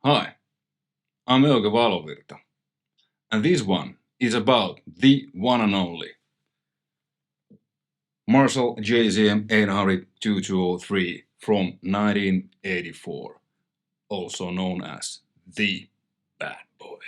Hi, I'm Euge Valovirta, and this one is about the one and only Marshall JCM800 2203 from 1984, also known as the Bad Boy.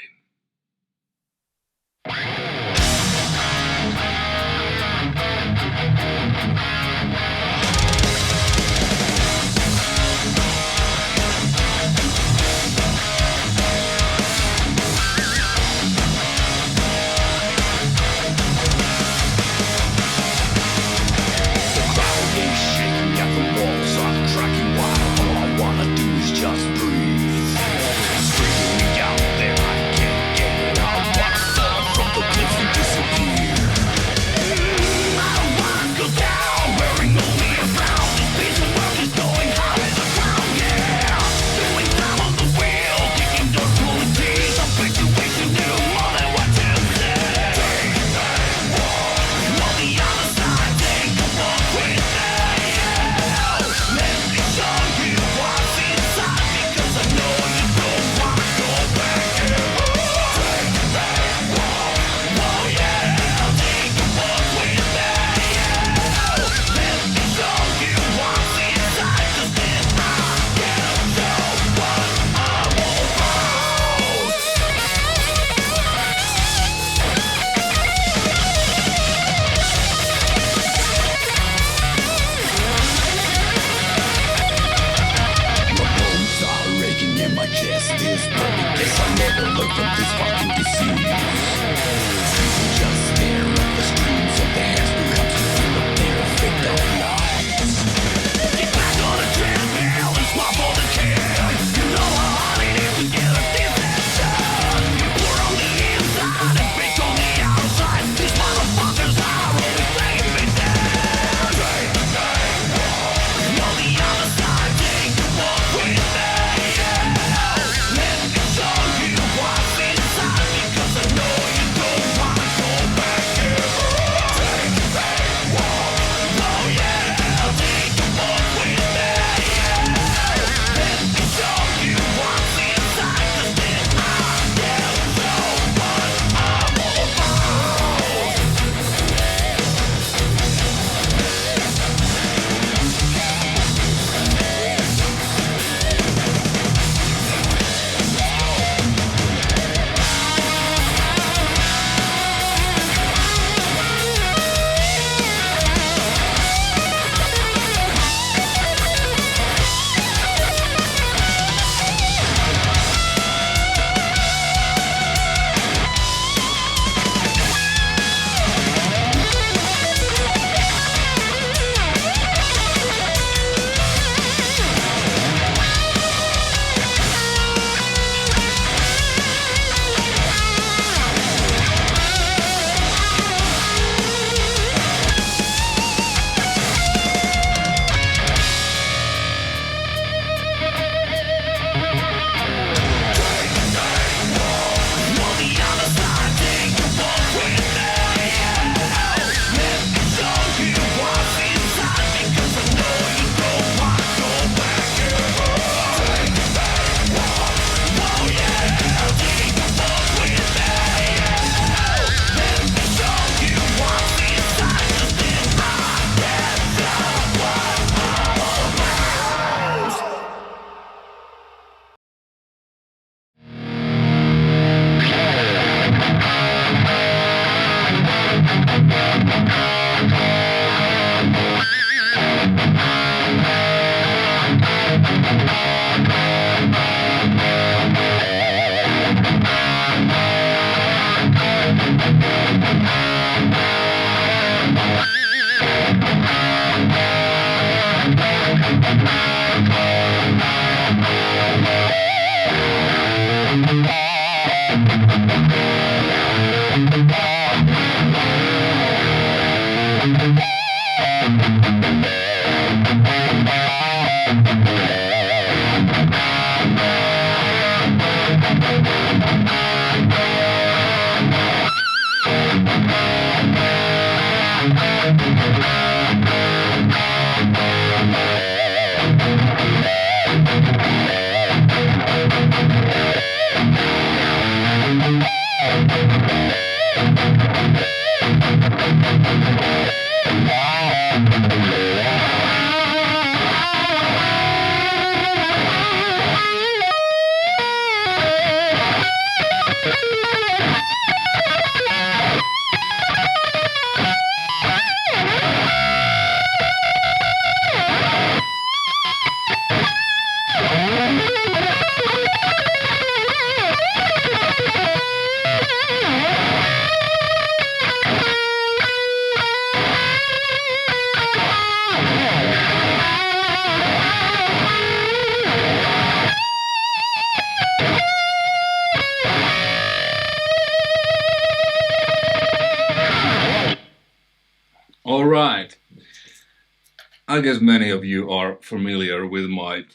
I guess many of you are familiar with my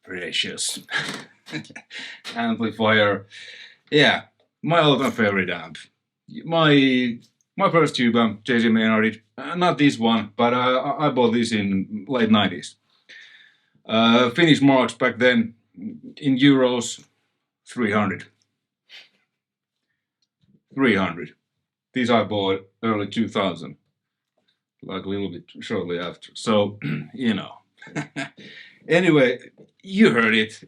precious amplifier. Yeah, my all-time favorite amp. My first tube amp, JCM800. Not this one, but I bought this in late 90s. Finnish marks back then, in euros, 300. 300. These I bought early 2000, like a little bit shortly after. So, you know. Anyway, you heard it.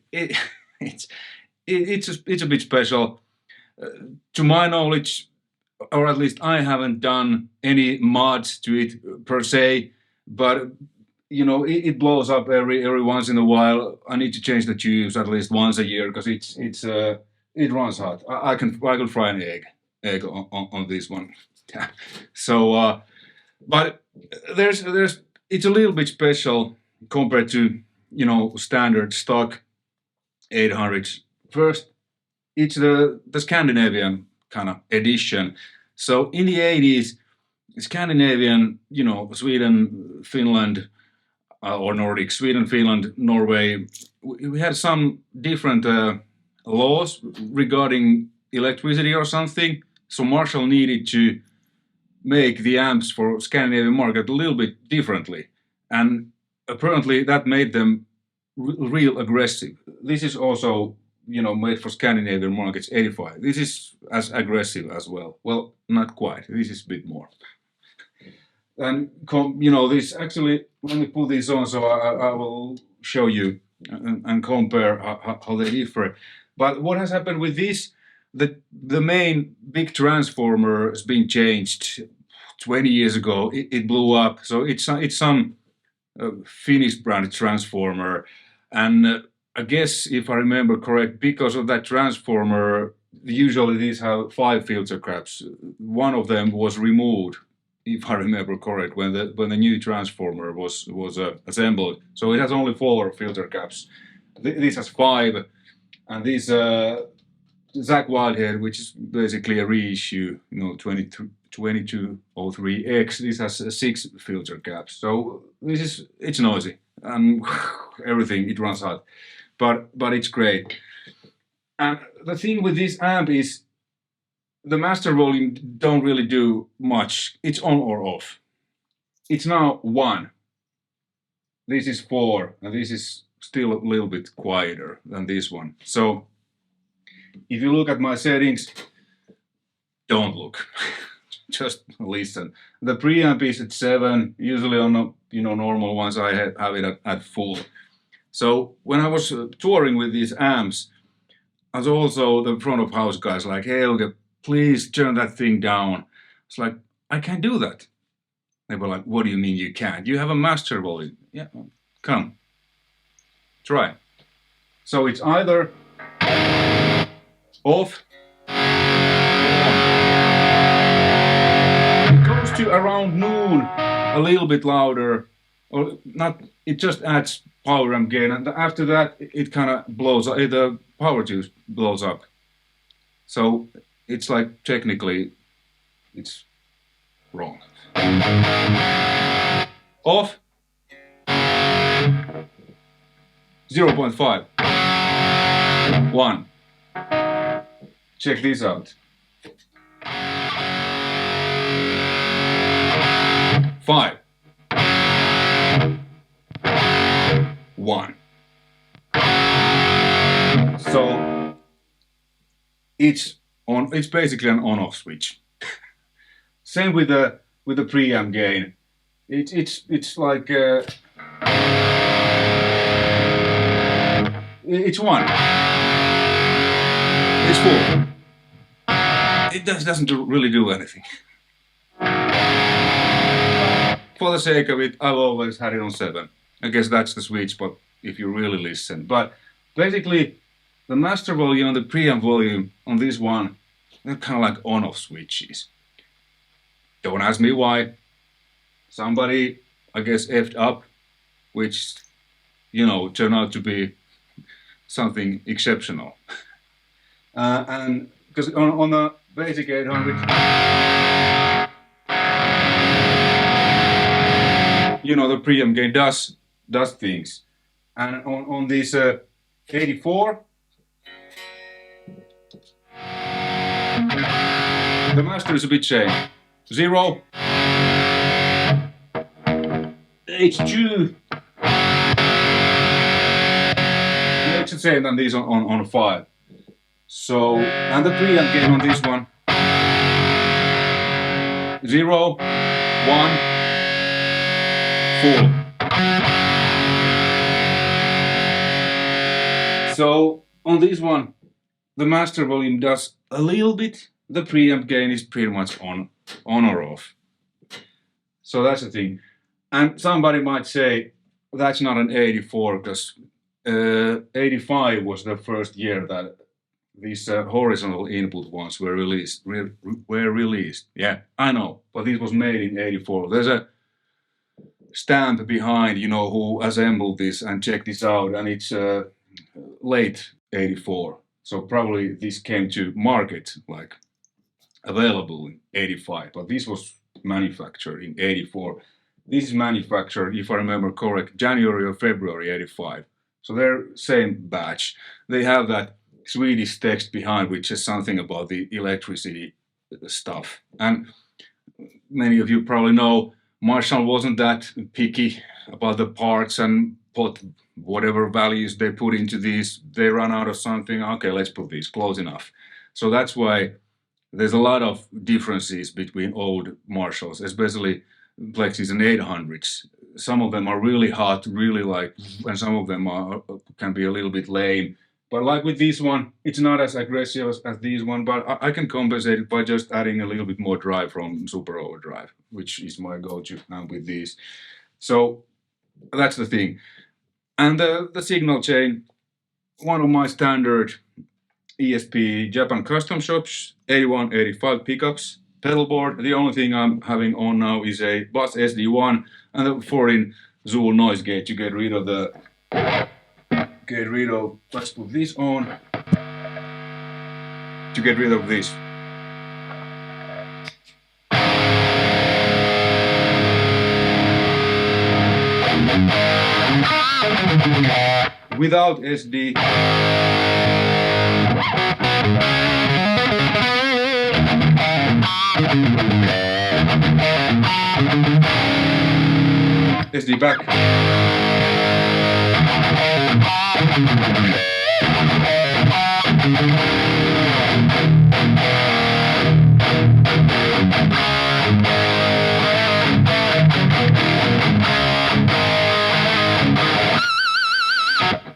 It's a bit special. To my knowledge, or at least I haven't done any mods to it per se, but you know, it blows up every once in a while. I need to change the tubes at least once a year because it runs hot. I can fry an egg on this one. So, but there's it's a little bit special compared to, you know, standard stock 800s. First, it's the Scandinavian kind of edition. So in the 80s, Scandinavian, you know, Sweden, Finland, or Nordic, Sweden, Finland, Norway, we had some different laws regarding electricity or something. So Marshall needed to make the amps for Scandinavian market a little bit differently. And apparently that made them real aggressive. This is also, you know, made for Scandinavian markets 85. This is as aggressive as well. Well, not quite. This is a bit more. And, you know, this actually, let me put this on so I will show you and compare how they differ. But what has happened with this, the main big transformer has been changed 20 years ago. It blew up. So it's some Finnish brand transformer. And I guess, if I remember correct, because of that transformer, usually these have 5 filter caps. One of them was removed, if I remember correct, when the new transformer was assembled. So it has only 4 filter caps. This has 5, and this Zach Wildhead, which is basically a reissue, you know, 2203X. This has 6 filter caps. So it's noisy and everything. It runs hot, but it's great. And the thing with this amp is the master volume don't really do much. It's on or off. It's now 1. This is 4, and this is still a little bit quieter than this one. So if you look at my settings, don't look. Just listen. The preamp is at 7. Usually on the, you know, normal ones I have it at full. So when I was touring with these amps, I was also the front of house guys like, hey, Euge, please turn that thing down. It's like, I can't do that. They were like, what do you mean you can't? You have a master volume. Yeah, come. Try. So it's either off or on. It goes to around noon, a little bit louder, or not, it just adds power amp gain, and after that it kind of blows up, the power juice blows up. So it's like technically it's wrong. Off 0.5. 1. Check this out. 5. 1. So it's on. It's basically an on-off switch. Same with the preamp gain. It's like it's 1. It's 4. It doesn't really do anything. For the sake of it, I've always had it on 7. I guess that's the sweet spot if you really listen. But basically, the master volume and the preamp volume on this one, they're kind of like on-off switches. Don't ask me why. Somebody, I guess, effed up, which, you know, turned out to be something exceptional. And because on a basic 800, you know, the preamp gain does things. And on this 84, the master is a bit same. 0, H2, it's the same than these on 5. So, and the preamp gain on this one, 0, 1, full. So on this one, the master volume does a little bit. The preamp gain is pretty much on or off. So that's the thing. And somebody might say that's not an 84 because 85 was the first year that these horizontal input ones were released. Yeah, I know, but this was made in 84. There's a stamp behind, you know, who assembled this and checked this out, and it's late 84. So probably this came to market like available in 85, but this was manufactured in 84. This is manufactured, if I remember correct, January or February 85. So they're same batch. They have that Swedish text behind which says something about the electricity stuff. And many of you probably know Marshall wasn't that picky about the parts and put whatever values they put into these. They run out of something, okay, let's put these, close enough. So that's why there's a lot of differences between old Marshalls, especially Plexis and 800s. Some of them are really hot, really like, and some of them can be a little bit lame. But like with this one, it's not as aggressive as this one, but I can compensate it by just adding a little bit more drive from Super Overdrive, which is my go-to amp with these. So that's the thing. And the signal chain, one of my standard ESP Japan custom shops, 81, 85 pickups, pedal board. The only thing I'm having on now is a Bus SD1 and a 4-in Zool noise gate to get rid of the... let's put this on to get rid of this. Without SD, SD back.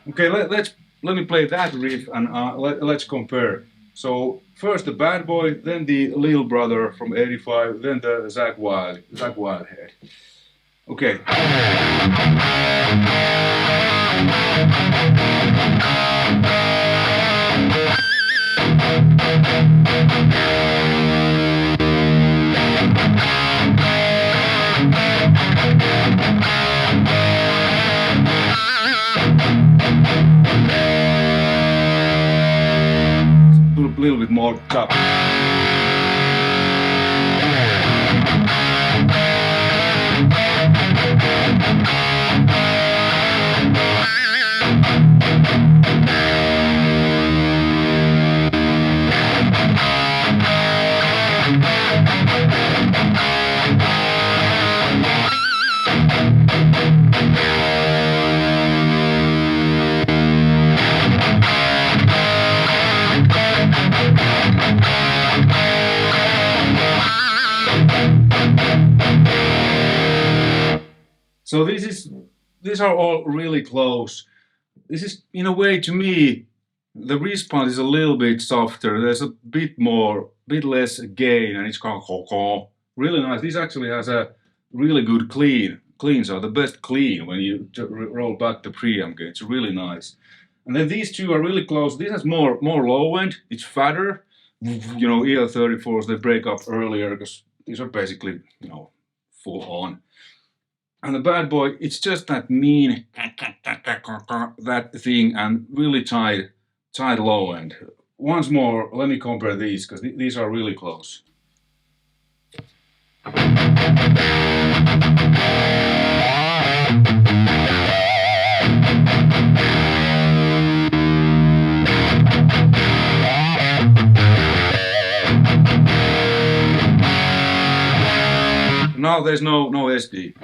Okay, let me play that riff and let's compare. So first the bad boy, then the little brother from 85, then the Zach Wildhead. Okay. A little bit more top. So these are all really close. This is, in a way, to me, the response is a little bit softer. There's a bit less gain, and it's called really nice. This actually has a really good clean. Cleans are the best clean when you roll back the preamp gain. It's really nice. And then these two are really close. This has more low end. It's fatter. You know, EL34s, they break up earlier because these are basically, you know, full on. And the bad boy, it's just that mean, that thing, and really tight low end. Once more, let me compare these, because these are really close. now there's no SD.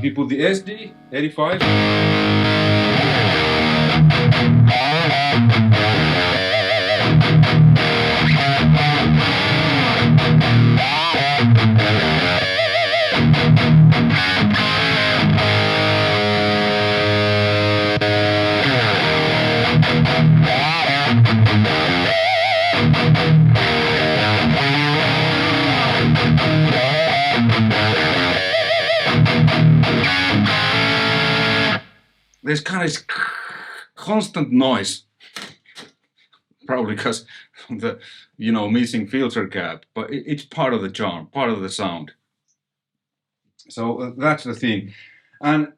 You put the SD, 85. There's kind of constant noise, probably because the missing filter cap, but it's part of the charm, part of the sound. So that's the thing. And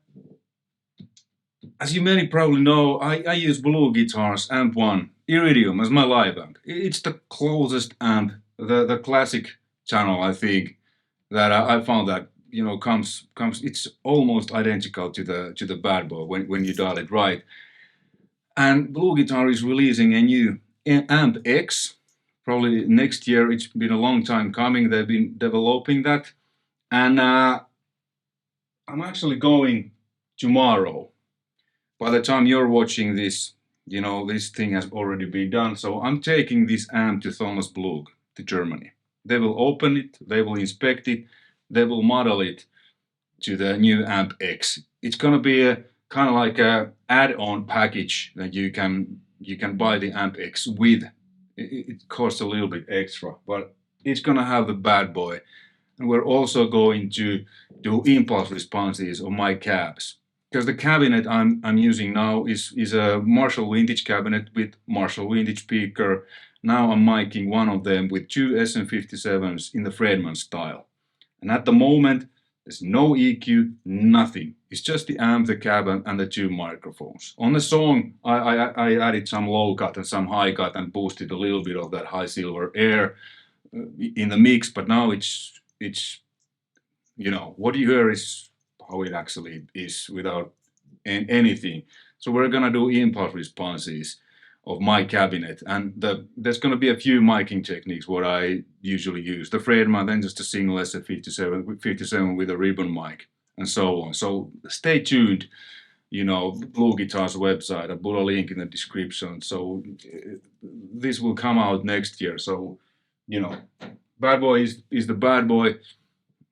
as you many probably know, I use BluGuitar's Amp 1 Iridium as my live amp. It's the closest amp, the classic channel, I think, that I found that comes. It's almost identical to the bad boy when you dial it right. And BluGuitar is releasing a new Amp X, probably next year. It's been a long time coming. They've been developing that, and I'm actually going tomorrow. By the time you're watching this, this thing has already been done. So I'm taking this amp to Thomas Blug, to Germany. They will open it, they will inspect it, they will model it to the new Amp X. It's gonna be a kind of like a add-on package that you can buy the Amp X with. It costs a little bit extra, but it's gonna have the bad boy. And we're also going to do impulse responses on my cabs. Because the cabinet I'm using now is a Marshall vintage cabinet with Marshall vintage speaker. Now I'm miking one of them with two SM57s in the Friedman style. And at the moment, there's no EQ, nothing. It's just the amp, the cab, and the two microphones. On the song, I added some low cut and some high cut and boosted a little bit of that high silver air in the mix. But now it's what you hear is how it actually is without anything. So we're gonna do impulse responses of my cabinet, and there's gonna be a few miking techniques what I usually use. The Friedman, then just a single SM57 with a ribbon mic, and so on. So stay tuned. BluGuitar's website. I put a link in the description. So this will come out next year. So bad boy is the bad boy.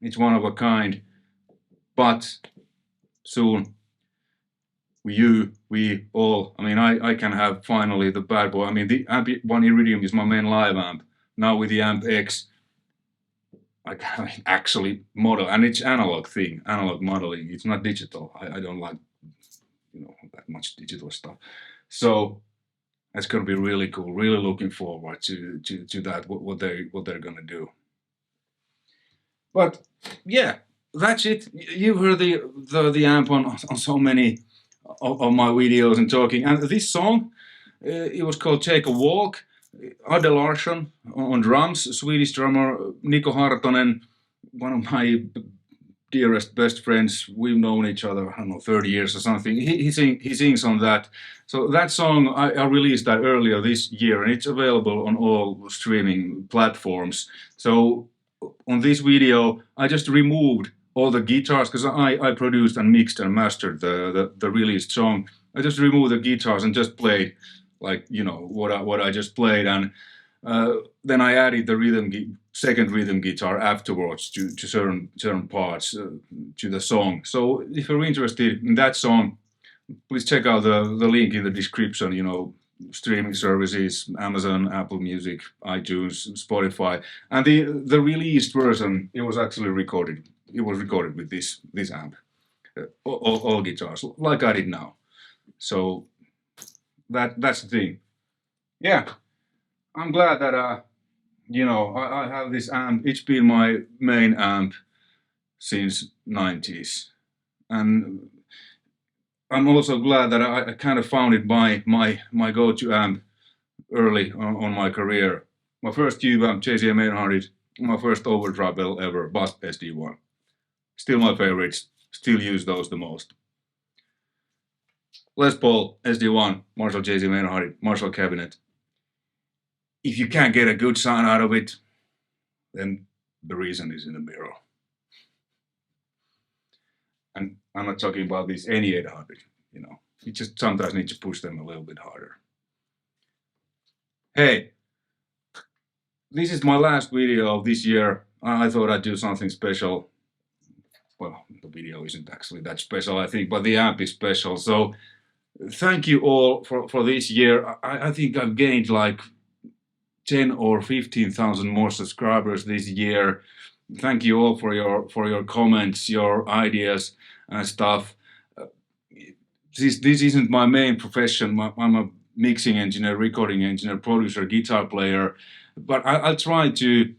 It's one of a kind. But soon, we all, I can have finally the bad boy. The Amp 1 Iridium is my main live amp. Now with the Amp X, I can actually model, and it's analog modeling. It's not digital. I don't like, that much digital stuff. So that's gonna be really cool. Really looking forward to that. What they're gonna do. But yeah. That's it. You've heard the amp on so many of my videos and talking. And this song, it was called Take a Walk. Adde Larsson on drums, Swedish drummer Nico Hartonen, one of my dearest best friends. We've known each other, 30 years or something. He sings on that. So that song, I released that earlier this year, and it's available on all streaming platforms. So on this video, I just removed all the guitars, because I produced and mixed and mastered the released song. I just removed the guitars and just played like what I just played, and then I added the second rhythm guitar afterwards to certain parts to the song. So if you're interested in that song, please check out the link in the description. Streaming services, Amazon, Apple Music, iTunes, Spotify, and the released version, it was actually recorded. It was recorded with this amp, all guitars, like I did now. So that's the thing. Yeah, I'm glad that I have this amp. It's been my main amp since 90s, and I'm also glad that I kind of found it my go-to amp early on my career. My first tube amp, JCM800, my first overdrive pedal ever, Bass SD1. Still my favorites, still use those the most. Les Paul, SD1, Marshall JCM800, Marshall cabinet. If you can't get a good sound out of it, then the reason is in the mirror. And I'm not talking about this any 800, you know. You just sometimes need to push them a little bit harder. Hey, this is my last video of this year. I thought I'd do something special. Well, the video isn't actually that special, I think, but the app is special. So thank you all for this year. I think I've gained like 10 or 15,000 more subscribers this year. Thank you all for your comments, your ideas and stuff. This isn't my main profession. I'm a mixing engineer, recording engineer, producer, guitar player, but I'll try to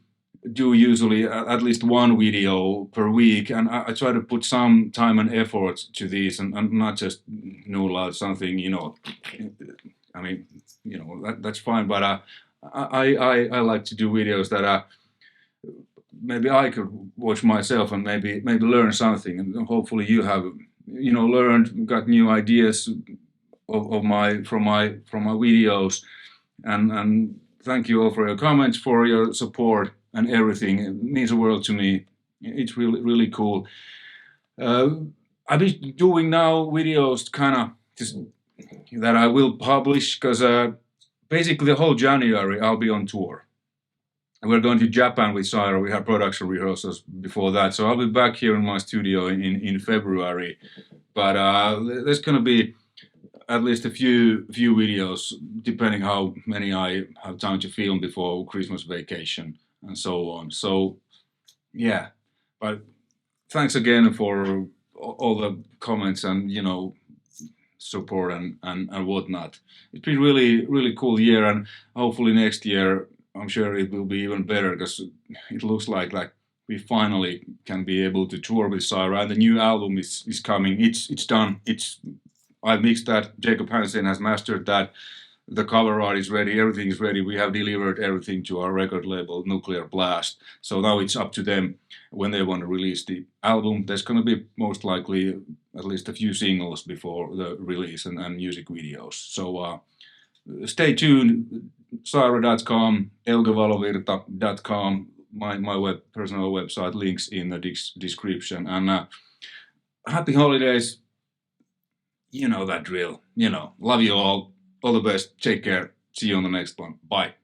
do usually at least one video per week, and I try to put some time and effort to these, and not just noodle out something, you know. I mean, you know, that's fine, but I like to do videos that maybe I could watch myself and maybe learn something, and hopefully you have, you know, learned, got new ideas of my from my videos, and thank you all for your comments, for your support and everything. It means the world to me. It's really cool. I've been doing now videos kind of just that I will publish because basically the whole January I'll be on tour. We're going to Japan with Cyhra. We have production rehearsals before that, so I'll be back here in my studio in February. But there's going to be at least a few videos, depending how many I have time to film before Christmas vacation and so on. So yeah, but thanks again for all the comments and, you know, support and whatnot. It's been really cool year, and hopefully next year I'm sure it will be even better, because it looks like we finally can be able to tour with Cyhra. The new album is coming. It's done. I've mixed that. Jacob Hansen has mastered that. The cover art is ready. Everything is ready. We have delivered everything to our record label, Nuclear Blast. So now it's up to them when they want to release the album. There's going to be most likely at least a few singles before the release and music videos. So stay tuned. Cyhra.com, Valovirta.com, my personal website, links in the description. And happy holidays. You know that drill. You know, love you all. All the best. Take care. See you on the next one. Bye.